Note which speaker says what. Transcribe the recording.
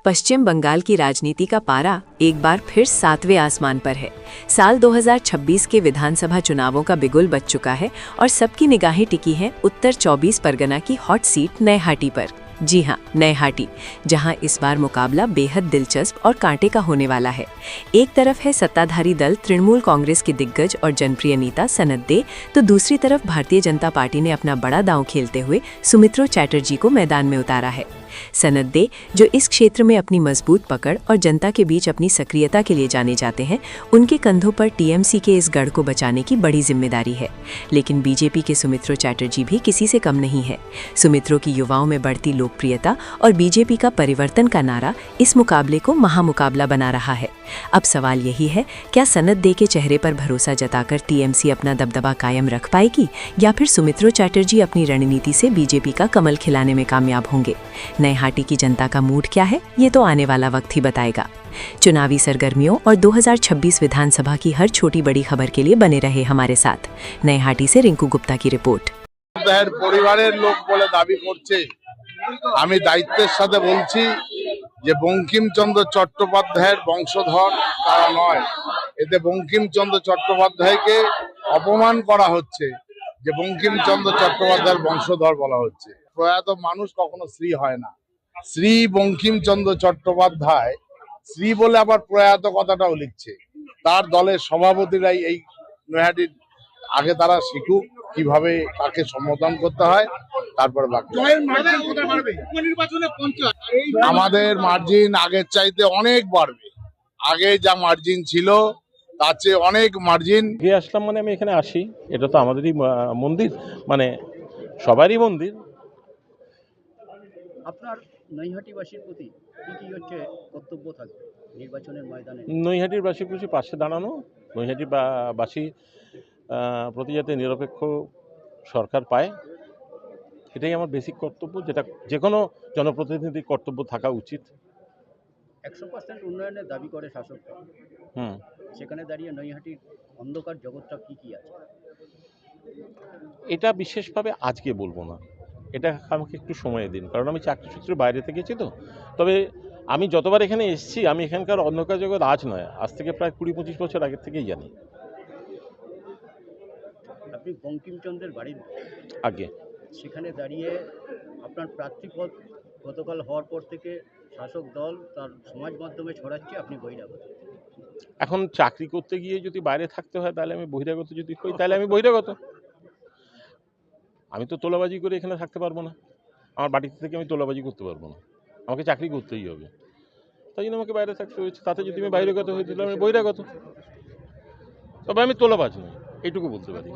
Speaker 1: पश्चिम बंगाल की राजनीति का पारा एक बार फिर 7वें आसमान पर है। साल 2026 के विधानसभा चुनावों का बिगुल बज चुका है और सबकी निगाहें टिकी हैं उत्तर 24 परगना की हॉट सीट नयहाटी पर। जी हां, नयहाटी, जहां इस बार मुकाबला बेहद दिलचस्प और कांटे का होने वाला है। एक तरफ है सत्ताधारी दल तृणमूल कांग्रेस के दिग्गज और जनप्रिय नेता सनत दे, तो दूसरी तरफ भारतीय जनता पार्टी ने अपना बड़ा दांव खेलते हुए सुमित्रा चैटर्जी को मैदान में उतारा है। सनत दे, जो इस क्षेत्र में अपनी मजबूत पकड़ और जनता के बीच अपनी सक्रियता के लिए जाने जाते हैं, उनके कंधों पर टीएमसी के इस गढ़ को बचाने की बड़ी जिम्मेदारी है। लेकिन बीजेपी के सुमित्रा चैटर्जी भी किसी से कम नहीं है। सुमित्रा की युवाओं में बढ़ती लोकप्रियता और बीजेपी का परिवर्तन का नारा इस मुकाबले को महामुकाबला बना रहा है। अब सवाल यही है, क्या सनत दे के चेहरे पर भरोसा जताकर टीएमसी अपना दबदबा कायम रख पाएगी, या फिर सुमित्रा चैटर्जी अपनी रणनीति से बीजेपी का कमल खिलाने में कामयाब होंगे? नयहाटी की जनता का मूड क्या है, ये तो आने वाला वक्त ही बताएगा। चुनावी सरगर्मियों और 2026 विधानसभा की हर छोटी बड़ी खबर के लिए बने रहे हमारे साथ। नयहाटी से रिंकू गुप्ता की रिपोर्ट।
Speaker 2: পরিবারের লোক বলে দাবি করছে, আমি দায়িত্বের সাথে বলছি যে বঙ্কিমচন্দ্র চট্টোপাধ্যায়ের বংশধর তারা নয়। এতে বঙ্কিমচন্দ্র চট্টোপাধ্যায়কে অপমান করা হচ্ছে, যে বঙ্কিমচন্দ্র চট্টোপাধ্যায়ের বংশধর বলা হচ্ছে। প্রয়াত মানুষ কখনো শ্রী হয় না। শ্রী বঙ্কিমচন্দ্র চট্টোপাধ্যায়, শ্রী বলে আবার প্রয়াত কথাটাও লিখছে। তার দলের সভাপতিরাই এই নৈহাটির আগে তারা শিখুক কিভাবে কাকে সম্বোধন করতে হয়, তারপরে বাকি। আমাদের মার্জিন আগের চাইতে অনেক বাড়বে। আগে যা মার্জিন ছিল তার চেয়ে অনেক মার্জিন।
Speaker 3: আসলাম মানে আমি এখানে আসি, এটা তো আমাদেরই মন্দির, মানে সবারই মন্দির।
Speaker 4: আপনার নৈহাটিবাসীর প্রতি কি হচ্ছে কর্তব্য থাকবে নির্বাচনের ময়দানে?
Speaker 3: নৈহাটির বাসীর প্রতি পাশে দাঁড়ানো, নৈহাটির বাসী প্রতি যাতে নিরপেক্ষ সরকার পায়, এটাই আমার বেসিক কর্তব্য, যেটা যে কোনো জনপ্রতিনিধির কর্তব্য থাকা উচিত।
Speaker 4: 100% উন্নয়নের দাবি করে শাসক, সেখানে দাঁড়িয়ে নৈহাটির অন্ধকার জগৎটা কি আছে?
Speaker 3: এটা বিশেষভাবে আজকে বলবো না, এটা আমাকে একটু সময় দিন, কারণ আমি চাকরি সূত্রে বাইরে থেকেছি। তবে আমি যতবার এখানে এসেছি, আমি এখানকার অন্ধকার জগৎ আজ নয়, আজ থেকে প্রায় 20-25 বছর আগের থেকেই জানি।
Speaker 4: আপনি বঙ্কিমচন্দ্রের বাড়ির
Speaker 3: আগে,
Speaker 4: সেখানে দাঁড়িয়ে আপনার প্রার্থীপদ গতকাল হওয়ার পর থেকে শাসক দল তার সমাজ মাধ্যমে ছড়াচ্ছে আপনি বহিরাগত।
Speaker 3: এখন চাকরি করতে গিয়ে যদি বাইরে থাকতে হয়, তাহলে আমি বহিরাগত, যদি হই তাহলে আমি বহিরাগত। আমি তো তোলাবাজি করে এখানে থাকতে পারবো না, আমার বাড়িতে থেকে আমি তোলাবাজি করতে পারবো না, আমাকে চাকরি করতেই হবে। তাই জন্য আমাকে বাইরে থাকতে হয়েছে। তাতে যদি আমি বহিরাগত হয়ে দিলাম, আমি বহিরাগত, তবে আমি তোলাবাজ নই, এইটুকু বলতে পারি।